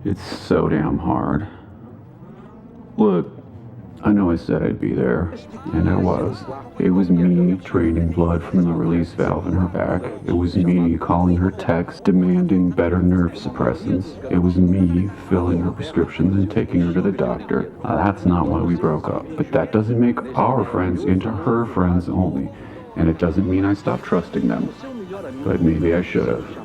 It's so damn hard. Look, I know I said I'd be there, and I was. It was me draining blood from the release valve in her back. It was me calling her text demanding better nerve suppressants. It was me filling her prescriptions and taking her to the doctor. That's not why we broke up, but that doesn't make our friends into her friends only, and it doesn't mean I stopped trusting them. But maybe I should have.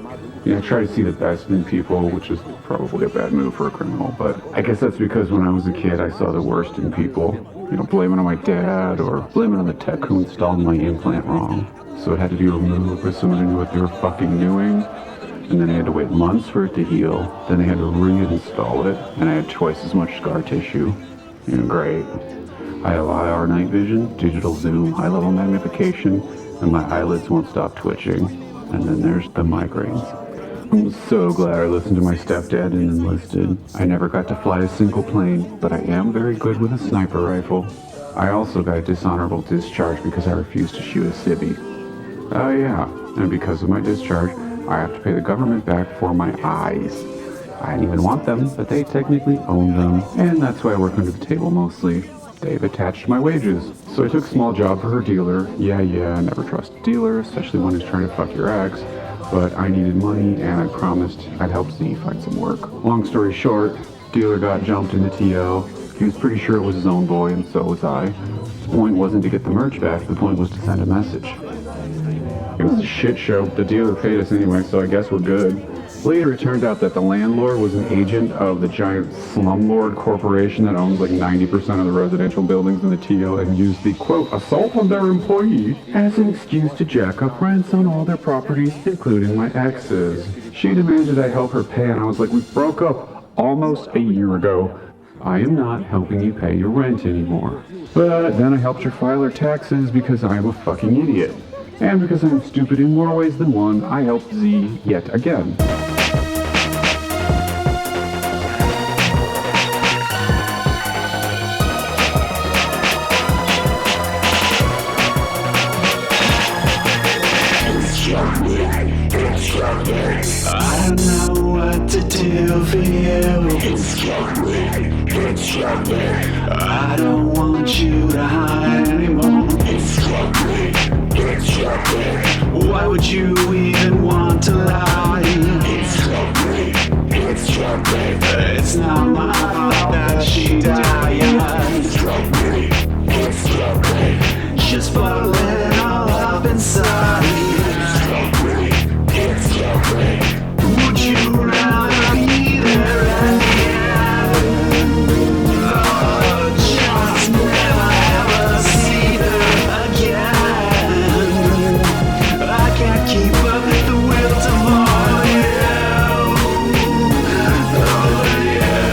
I try to see the best in people, which is probably a bad move for a criminal, but I guess that's because when I was a kid, I saw the worst in people. Blame it on my dad, or blame it on the tech who installed my implant wrong. So it had to be removed by someone who knew what they were fucking doing, and then I had to wait months for it to heal, then they had to reinstall it, and I had twice as much scar tissue. Great. I have IR night vision, digital zoom, high-level magnification, and my eyelids won't stop twitching. And then there's the migraines. I'm so glad I listened to my stepdad and enlisted. I never got to fly a single plane, but I am very good with a sniper rifle. I also got a dishonorable discharge because I refused to shoot a civvy. Oh yeah, and because of my discharge, I have to pay the government back for my eyes. I didn't even want them, but they technically own them, and that's why I work under the table mostly. They've attached my wages. So I took a small job for her dealer. Yeah, never trust a dealer, especially when he's trying to fuck your ex. But I needed money, and I promised I'd help Z find some work. Long story short, dealer got jumped in the TO. He was pretty sure it was his own boy, and so was I. The point wasn't to get the merch back, the point was to send a message. It was a shit show. The dealer paid us anyway, so I guess we're good. Later, it turned out that the landlord was an agent of the giant slumlord corporation that owns like 90% of the residential buildings in the TO and used the, quote, assault on their employee as an excuse to jack up rents on all their properties, including my ex's. She demanded I help her pay, and I was like, we broke up almost a year ago. I am not helping you pay your rent anymore. But then I helped her file her taxes because I am a fucking idiot. And because I'm stupid in more ways than one, I helped Z yet again. I don't know what to do for you. I don't want you to hide anymore. Why would you even want to lie? It's not my fault that she died. Just bottle it all up inside. Would you rather be there at the end? Or just never ever see them again? I can't keep up the will tomorrow. Oh, yeah.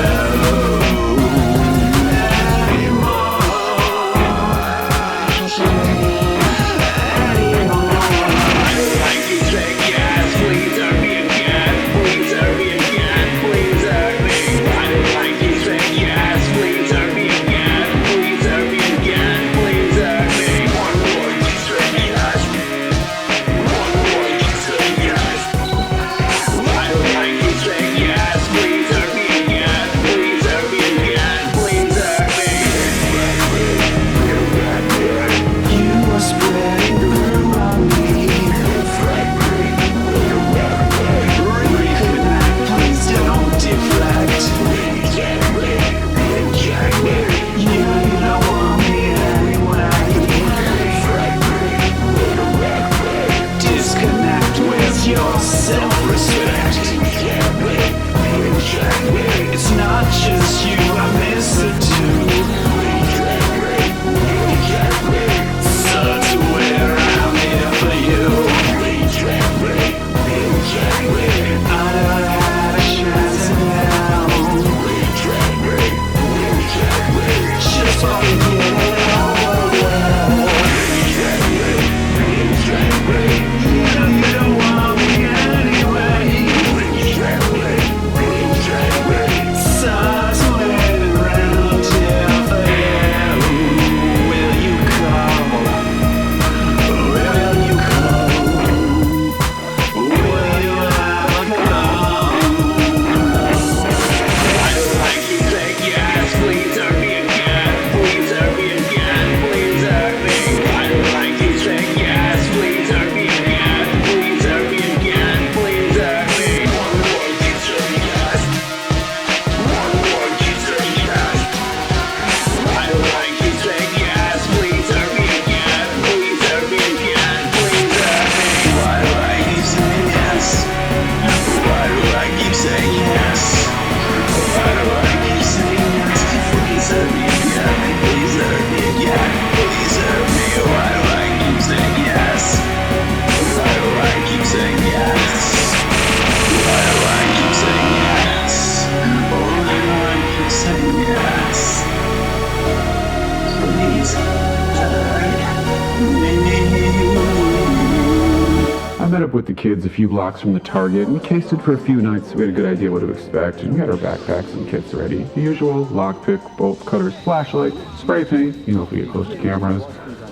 met up with the kids a few blocks from the Target, and we cased it for a few nights so we had a good idea what to expect, and we had our backpacks and kits ready. The usual: lockpick, bolt cutters, flashlight, spray paint, if we get close to cameras,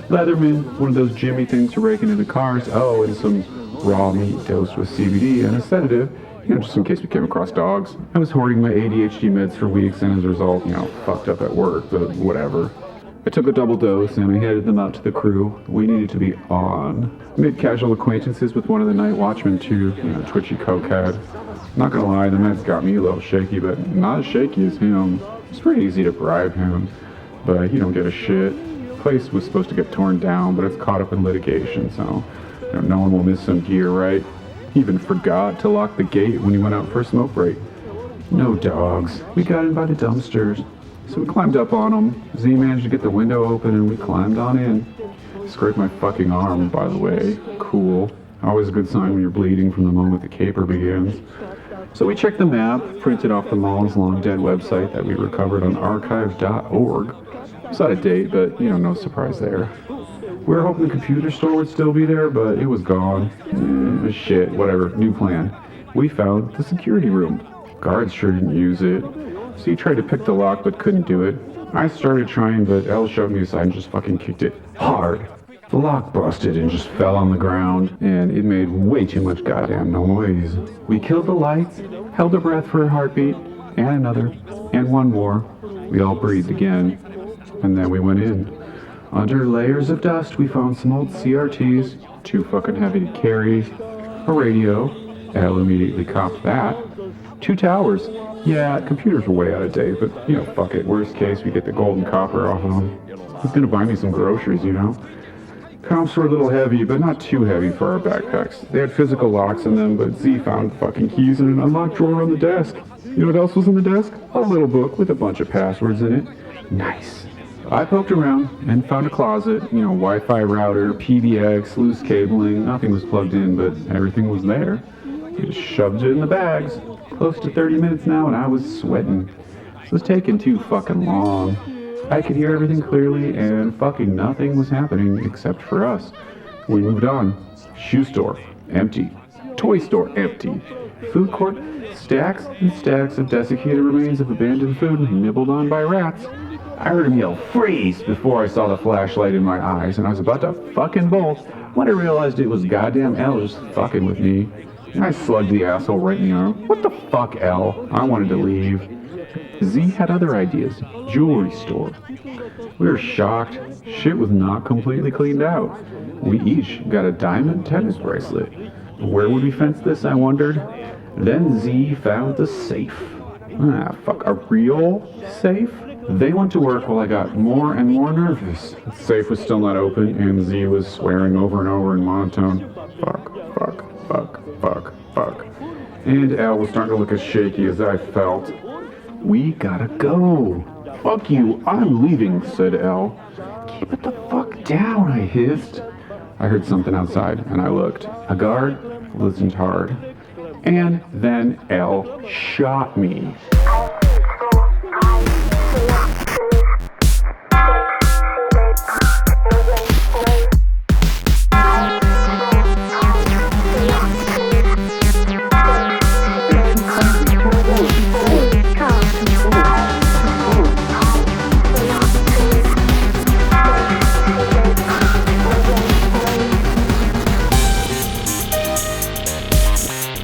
Leatherman, one of those Jimmy things to rake into cars, and some raw meat dosed with CBD and a sedative, just in case we came across dogs. I was hoarding my ADHD meds for weeks, and as a result, fucked up at work, but whatever. I took a double dose and I handed them out to the crew. We needed to be on. I made casual acquaintances with one of the night watchmen too, twitchy cokehead. Not gonna lie, the meds got me a little shaky, but not as shaky as him. It's pretty easy to bribe him, but he don't give a shit. The place was supposed to get torn down, but it's caught up in litigation, so no one will miss some gear, right? He even forgot to lock the gate when he went out for a smoke break. No dogs. We got in by the dumpsters. So we climbed up on them. Z managed to get the window open and we climbed on in. Scraped my fucking arm, by the way. Cool. Always a good sign when you're bleeding from the moment the caper begins. So we checked the map, printed off the mall's long dead website that we recovered on archive.org. It's out of date, but no surprise there. We were hoping the computer store would still be there, but it was gone. Shit, whatever, new plan. We found the security room. Guards sure didn't use it. So he tried to pick the lock but couldn't do it. I started trying, but Elle shoved me aside and just fucking kicked it hard. The lock busted and just fell on the ground, and it made way too much goddamn noise. We killed the lights, held our breath for a heartbeat, and another, and one more. We all breathed again, and then we went in. Under layers of dust, we found some old CRTs, too fucking heavy to carry, a radio, Elle immediately copped that, 2 towers. Yeah, computers were way out of date, but, fuck it. Worst case, we get the golden copper off of them. He's gonna buy me some groceries, Comps were a little heavy, but not too heavy for our backpacks. They had physical locks in them, but Z found fucking keys in an unlocked drawer on the desk. You know what else was in the desk? A little book with a bunch of passwords in it. Nice. I poked around and found a closet, Wi-Fi router, PBX, loose cabling. Nothing was plugged in, but everything was there. We just shoved it in the bags. Close to 30 minutes now, and I was sweating. It was taking too fucking long. I could hear everything clearly, and fucking nothing was happening except for us. We moved on. Shoe store, empty. Toy store, empty. Food court, stacks and stacks of desiccated remains of abandoned food nibbled on by rats. I heard him yell, "Freeze!" before I saw the flashlight in my eyes, and I was about to fucking bolt when I realized it was goddamn Elle just fucking with me. I slugged the asshole right in the arm. What the fuck, Elle? I wanted to leave. Z had other ideas. Jewelry store. We were shocked. Shit was not completely cleaned out. We each got a diamond tennis bracelet. Where would we fence this, I wondered? Then Z found the safe. Fuck, a real safe? They went to work while I got more and more nervous. The safe was still not open, and Z was swearing over and over in monotone. Fuck, fuck, fuck, fuck, fuck. And Elle was starting to look as shaky as I felt. We gotta go. Fuck you, I'm leaving, said Elle. Keep it the fuck down, I hissed. I heard something outside, and I looked. A guard listened hard. And then Elle shot me.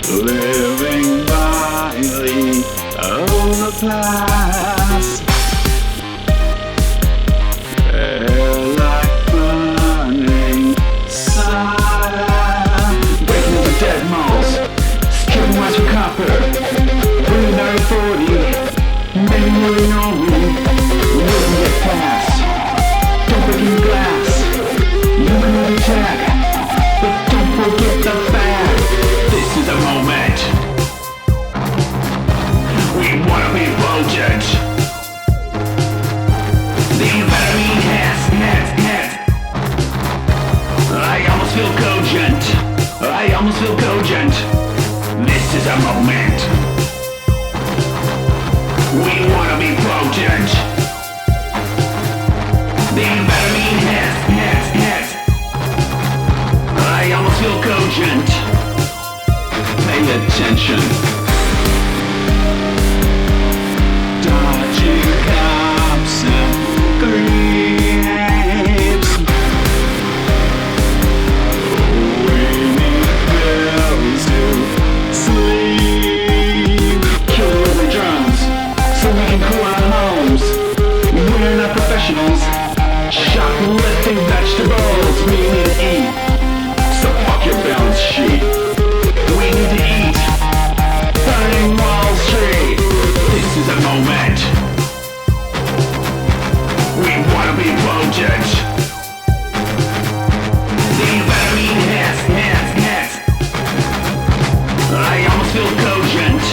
Living blindly on the past, like burning silence. Waking the dead mouse, skipping west for copper, breathing out 40, maybe moving on me, wouldn't get past. Don't break your glass, you can attack, but don't forget the fact. This is a moment. We wanna be potent. The amphetamine has. I almost feel cogent. This is a moment. We wanna be potent. The amphetamine has. I almost feel cogent. attention. Dodging cops and creeps. We need pills to sleep. Kill the drums so we can cool our homes. We're not professionals. Shoplifting vegetables. We need to eat. So fuck your balance sheet. We need to eat. Burning Wall Street. This is a moment. We wanna be potent. The amphetamine hits. I almost feel cogent.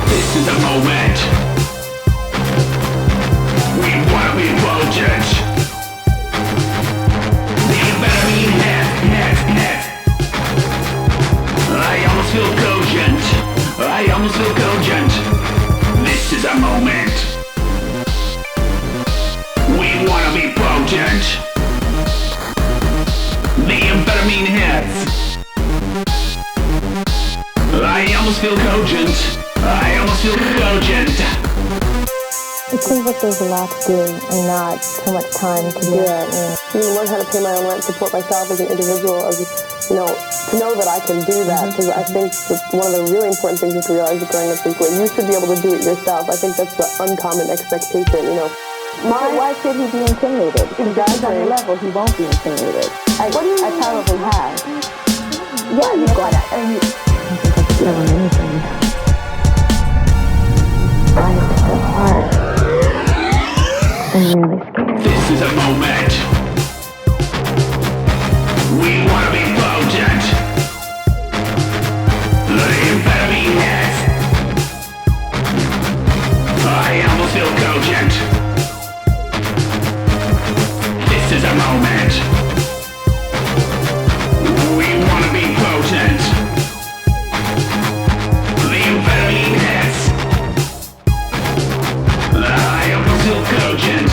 This is a moment. We wanna be potent. The amphetamine hits. I almost feel cogent. This is a moment. We wanna be potent. The amphetamine hits. I almost feel cogent. It seems like there's a lot to do and not so much time to do it. And to learn how to pay my own rent, support myself as an individual, to know that I can do that. Because I think that one of the really important things is to realize that growing up is great. You should be able to do it yourself. I think that's the uncommon expectation, why should he be intimidated? If he's on your level, he won't be intimidated. I probably have. Yeah, you got it. I think that's better than anything. Why it's so hard. I'm really scared. This is a moment. We wanna be potent. The amphetamine hits. I almost feel cogent. This is a moment. We wanna be potent. The amphetamine hits. I almost feel cogent.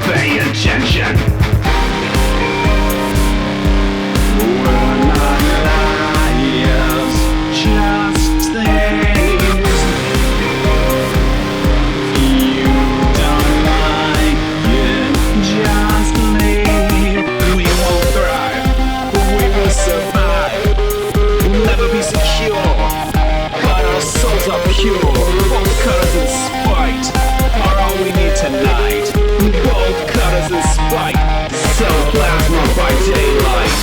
Pay attention. We're not liars, just things. You don't like it, just leave. We won't thrive, but we will survive. We'll never be secure, but our souls are pure. Both cutters and spite are all we need tonight. Both cutters and spite, so plasma by daylight.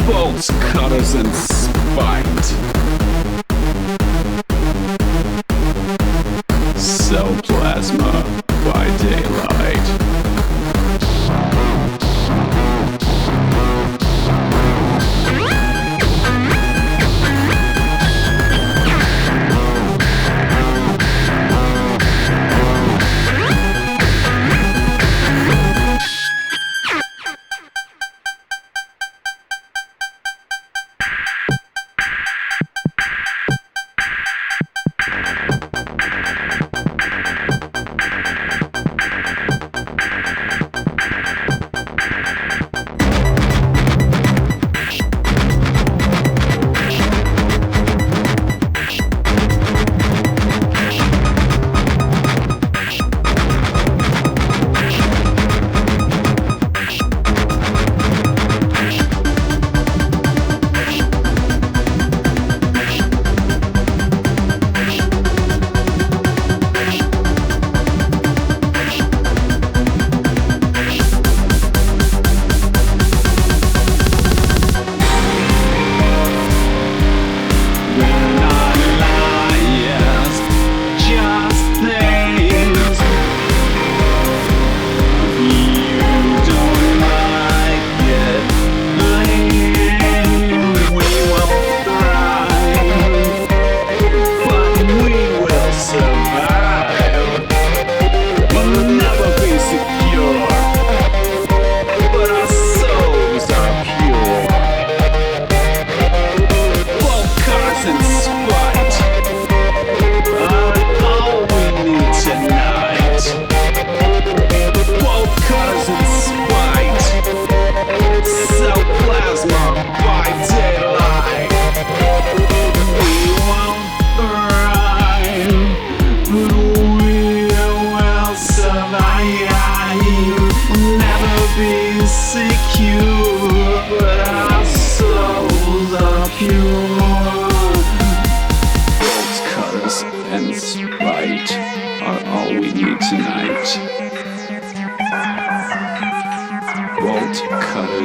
Bolts, cutters, and spite. Cell plasma by daylight.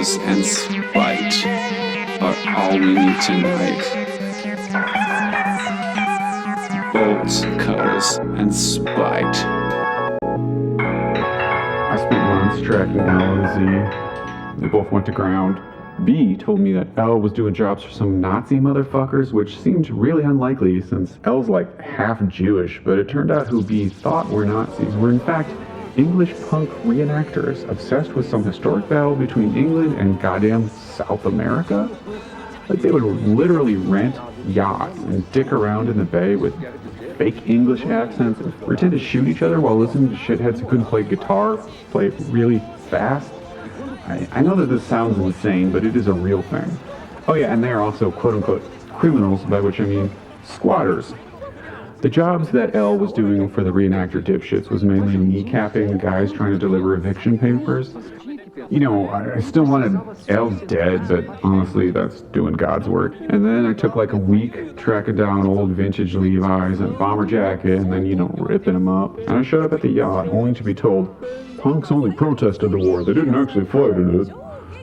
cutters and spite are all we need tonight. Bolt cutters and spite. I spent months tracking L and Z. They both went to ground. B told me that L was doing jobs for some Nazi motherfuckers, which seemed really unlikely since L's like half Jewish, but it turned out who B thought were Nazis were in fact English punk reenactors obsessed with some historic battle between England and goddamn South America. Like they would literally rent yachts and dick around in the bay with fake English accents and pretend to shoot each other while listening to shitheads who couldn't play guitar, play it really fast. I know that this sounds insane, but it is a real thing. Oh yeah, and they are also quote-unquote criminals, by which I mean squatters. The jobs that L was doing for the reenactor dipshits was mainly kneecapping guys trying to deliver eviction papers. You know, I still wanted L's dead, but honestly, that's doing God's work. And then I took like a week tracking down old vintage Levi's and bomber jacket, and then, you know, ripping them up. And I showed up at the yacht, only to be told, punks only protested the war, they didn't actually fight in it.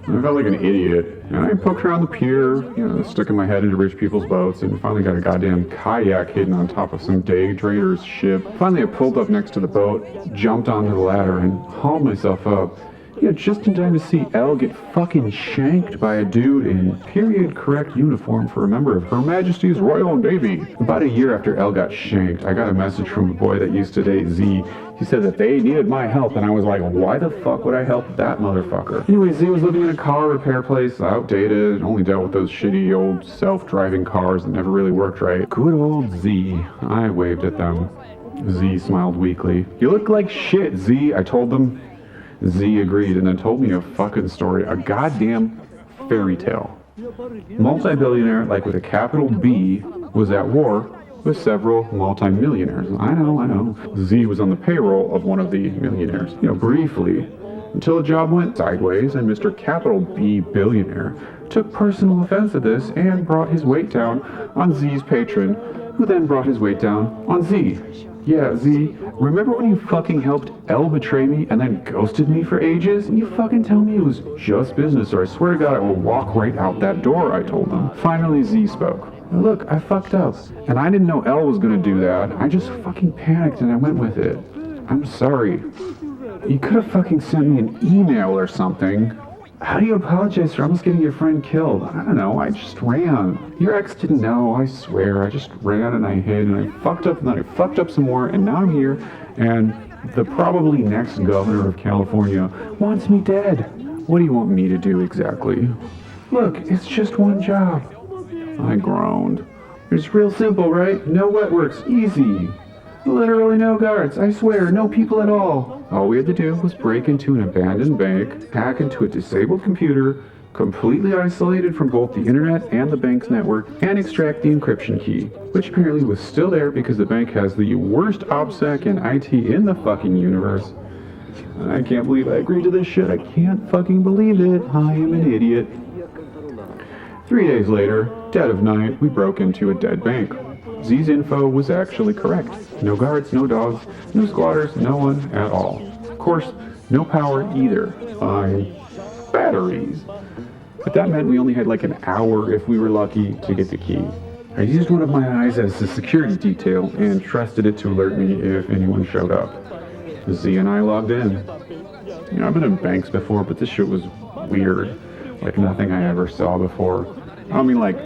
And I felt like an idiot. And I poked around the pier, you know, sticking my head into rich people's boats, and finally got a goddamn kayak hidden on top of some day trader's ship. Finally, I pulled up next to the boat, jumped onto the ladder, and hauled myself up. Yeah, just in time to see L get fucking shanked by a dude in period-correct uniform for a member of Her Majesty's Royal Navy. About a year after L got shanked, I got a message from a boy that used to date Z. He said that they needed my help, and I was like, why the fuck would I help that motherfucker? Anyway, Z was living in a car repair place, outdated, only dealt with those shitty old self-driving cars that never really worked right. Good old Z. I waved at them. Z smiled weakly. You look like shit, Z, I told them. Z agreed and then told me a fucking story, a goddamn fairy tale. Multi-billionaire, like with a capital B, was at war with several multi-millionaires. I know. Z was on the payroll of one of the millionaires, you know, briefly, until the job went sideways and Mr. Capital B Billionaire took personal offense at this and brought his weight down on Z's patron, who then brought his weight down on Z. Yeah, Z, remember when you fucking helped L betray me and then ghosted me for ages? And you fucking tell me it was just business, or I swear to God I will walk right out that door, I told them. Finally, Z spoke. Look, I fucked up, and I didn't know L was gonna do that. I just fucking panicked and I went with it. I'm sorry. You could have fucking sent me an email or something. How do you apologize for almost getting your friend killed? I don't know, I just ran. Your ex didn't know, I swear. I just ran and I hid and I fucked up and then I fucked up some more and now I'm here and the probably next governor of California wants me dead. What do you want me to do exactly? Look, it's just one job. I groaned. It's real simple, right? No wet works, easy. Literally no guards, I swear, no people at all. All we had to do was break into an abandoned bank, hack into a disabled computer, completely isolated from both the internet and the bank's network, and extract the encryption key, which apparently was still there because the bank has the worst OPSEC and IT in the fucking universe. I can't believe I agreed to this shit. I can't fucking believe it. I am an idiot. 3 days later, dead of night, we broke into a dead bank. Z's info was actually correct. No guards, no dogs, no squatters, no one at all. Of course, no power either. Fine. Batteries. But that meant we only had like an hour, if we were lucky, to get the key. I used one of my eyes as a security detail and trusted it to alert me if anyone showed up. Z and I logged in. You know, I've been in banks before, but this shit was weird. Like nothing I ever saw before. I don't mean like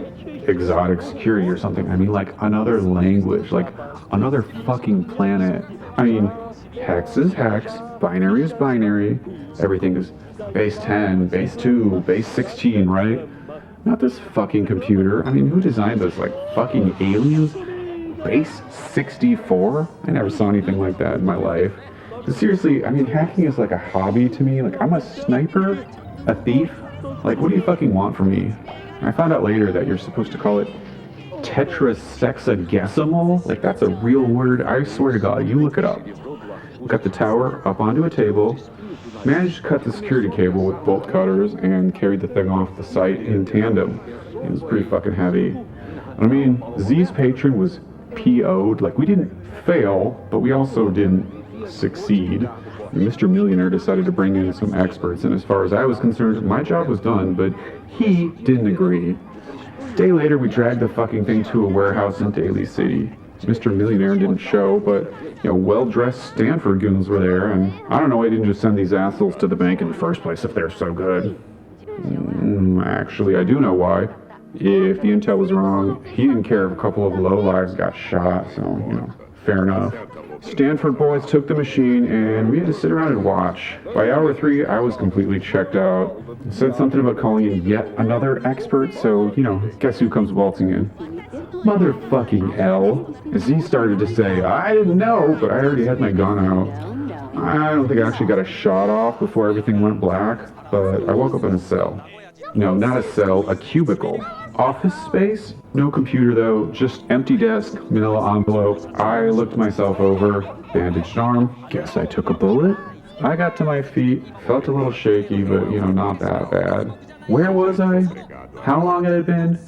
exotic security or something. I mean like another language, like another fucking planet. I mean, hex is hex, binary is binary, everything is base 10, base 2, base 16, right? Not this fucking computer. I mean, who designed this? Like fucking aliens? Base 64? I never saw anything like that in my life. But seriously, I mean, hacking is like a hobby to me. Like, I'm a sniper, a thief. Like, what do you fucking want from me? I found out later that you're supposed to call it tetrasexagesimal. Like, that's a real word. I swear to God, you look it up. Got the tower up onto a table, managed to cut the security cable with bolt cutters, and carried the thing off the site in tandem. It was pretty fucking heavy. I mean, Z's patron was PO'd. Like, we didn't fail, but we also didn't succeed. Mr. Millionaire decided to bring in some experts, and as far as I was concerned, my job was done, but he didn't agree. A day later, we dragged the fucking thing to a warehouse in Daly City. Mr. Millionaire didn't show, but, well-dressed Stanford goons were there, and I don't know why he didn't just send these assholes to the bank in the first place if they're so good. Actually, I do know why. If the intel was wrong, he didn't care if a couple of lowlives got shot, so, fair enough. Stanford boys took the machine, and we had to sit around and watch. By hour 3, I was completely checked out. Said something about calling in yet another expert, so, guess who comes waltzing in? Motherfucking L. As he started to say, I didn't know, but I already had my gun out. I don't think I actually got a shot off before everything went black, but I woke up in a cell. No, not a cell, a cubicle. Office space? No computer though, just empty desk, manila envelope. I looked myself over, bandaged arm. Guess I took a bullet? I got to my feet, felt a little shaky, but not that bad. Where was I? How long had it been?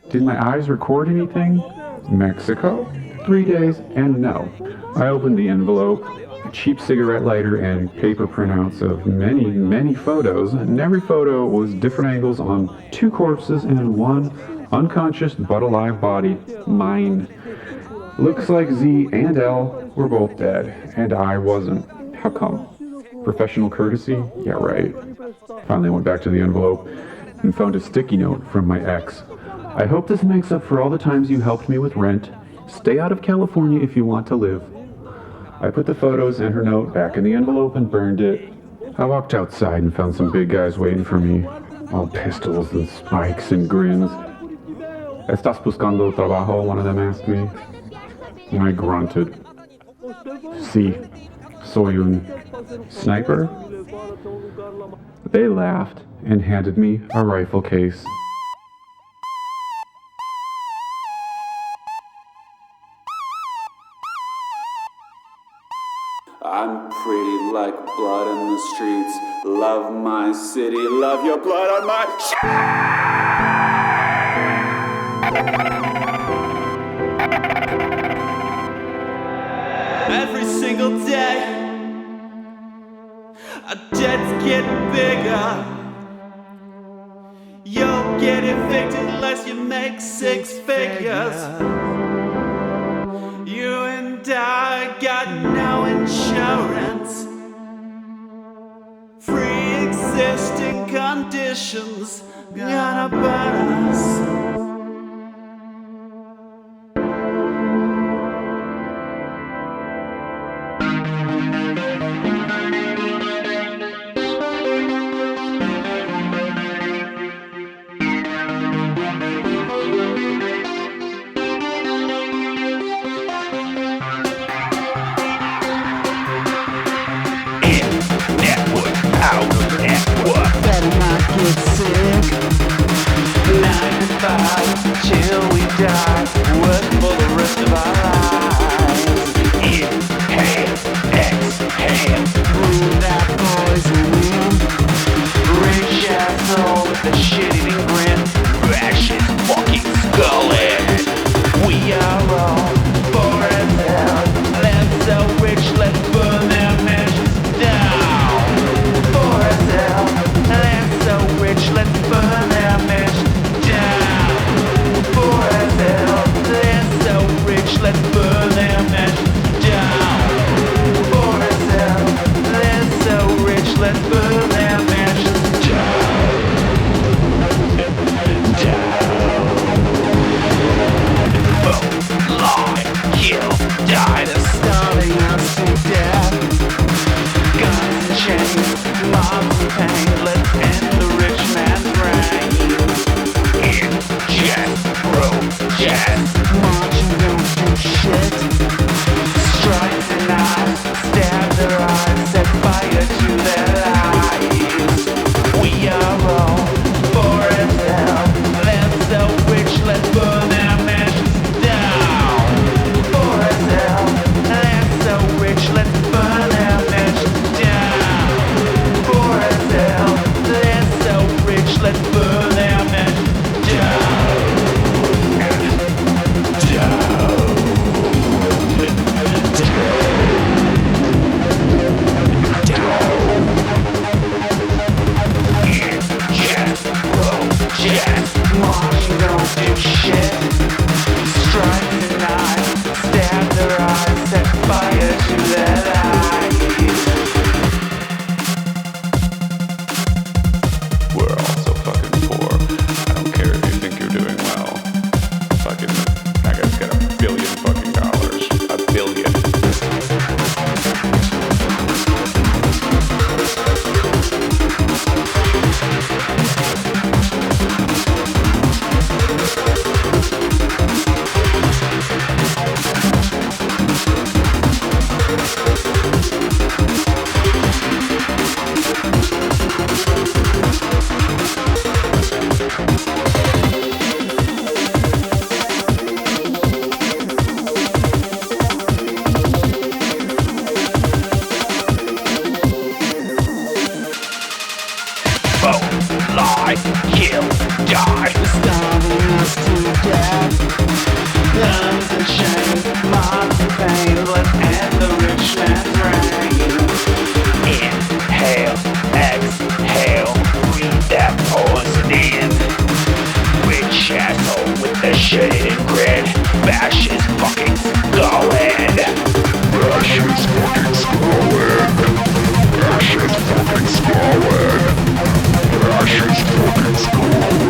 Did my eyes record anything? Mexico? 3 days, and no. I opened the envelope, a cheap cigarette lighter, and paper printouts of many, many photos, and every photo was different angles on 2 corpses and 1 unconscious but alive body. Mine. Looks like Z and L were both dead, and I wasn't. How come? Professional courtesy? Yeah, right. Finally went back to the envelope and found a sticky note from my ex. I hope this makes up for all the times you helped me with rent. Stay out of California if you want to live. I put the photos and her note back in the envelope and burned it. I walked outside and found some big guys waiting for me. All pistols and spikes and grins. ¿Estás buscando trabajo? One of them asked me. And I grunted. Sí, soy un sniper. They laughed and handed me a rifle case. I'm pretty like blood in the streets. Love my city, love your blood on my Every single day, our debts get bigger. You'll get evicted unless you make 6 figures. You and I got no insurance. Pre-existing conditions gonna burn us. Till we die, work for the rest of our lives. Inhale, exhale, through that poison in. Rich asshole with a shit-eating grin. Rash his fucking skull in. We are all poor as hell. They're so rich, let's burn their mansions down. Poor as hell. They're so rich, let's burn their mansions down. Let's burn with the shade and grit. Bash is fucking going. Bash is fucking going. Bash is fucking going. Bash is fucking going.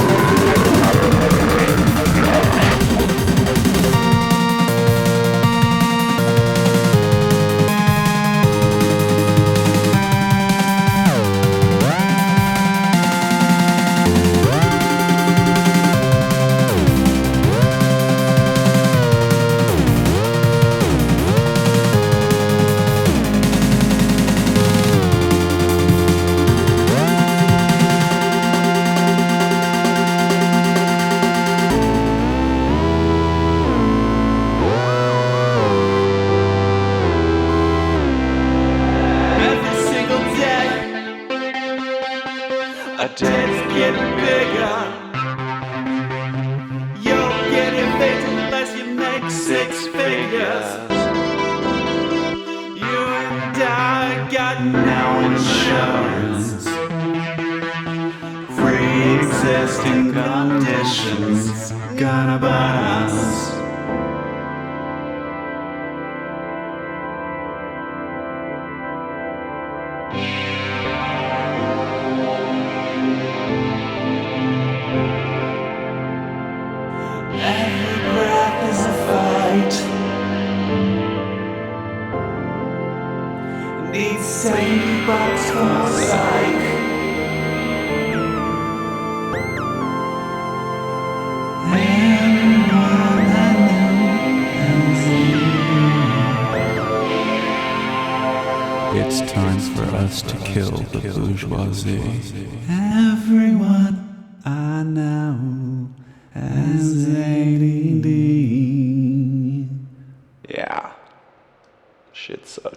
It's time for us to kill the bourgeoisie. Everyone I know has ADD. Yeah. Shit sucks.